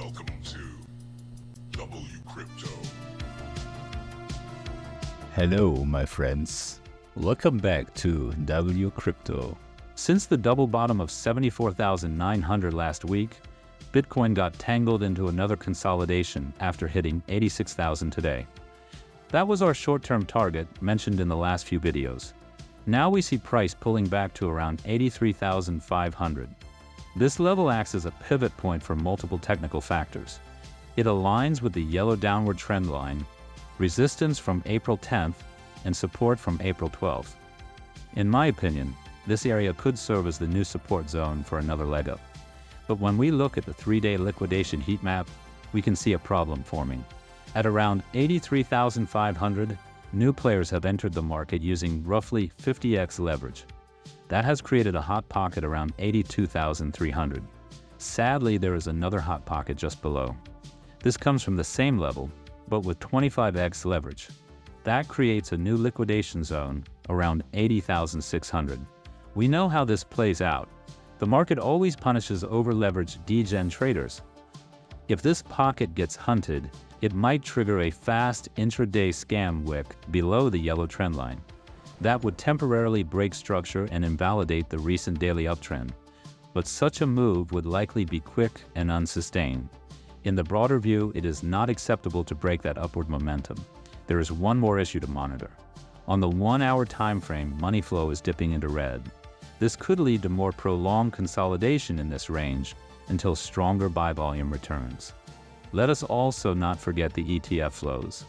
Welcome to WCrypto. Hello, my friends. Welcome back to WCrypto. Since the double bottom of 74,900 last week, Bitcoin got tangled into another consolidation after hitting 86,000 today. That was our short-term target mentioned in the last few videos. Now we see price pulling back to around 83,500. This level acts as a pivot point for multiple technical factors. It aligns with the yellow downward trend line, resistance from April 10th, and support from April 12th. In my opinion, this area could serve as the new support zone for another leg up. But when we look at the 3-day liquidation heat map, we can see a problem forming. At around 83,500, new players have entered the market using roughly 50x leverage. That has created a hot pocket around 82,300. Sadly, there is another hot pocket just below. This comes from the same level, but with 25x leverage. That creates a new liquidation zone around 80,600. We know how this plays out. The market always punishes over-leveraged degen traders. If this pocket gets hunted, it might trigger a fast intraday scam wick below the yellow trend line. That would temporarily break structure and invalidate the recent daily uptrend. But such a move would likely be quick and unsustained. In the broader view, it is not acceptable to break that upward momentum. There is one more issue to monitor. On the 1-hour time frame, money flow is dipping into red. This could lead to more prolonged consolidation in this range until stronger buy volume returns. Let us also not forget the ETF flows.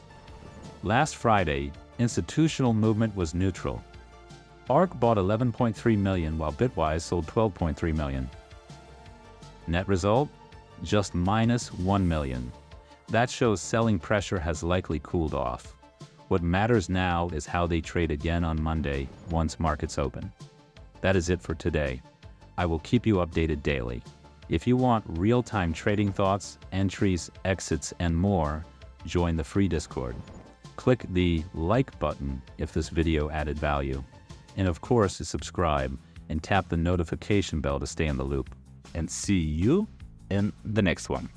Last Friday, institutional movement was neutral. ARK bought 11.3 million while Bitwise sold 12.3 million. Net result? Just minus 1 million. That shows selling pressure has likely cooled off. What matters now is how they trade again on Monday once markets open. That is it for today. I will keep you updated daily. If you want real-time trading thoughts, entries, exits, and more, join the free Discord. Click the like button if this video added value. And of course, subscribe and tap the notification bell to stay in the loop. And see you in the next one.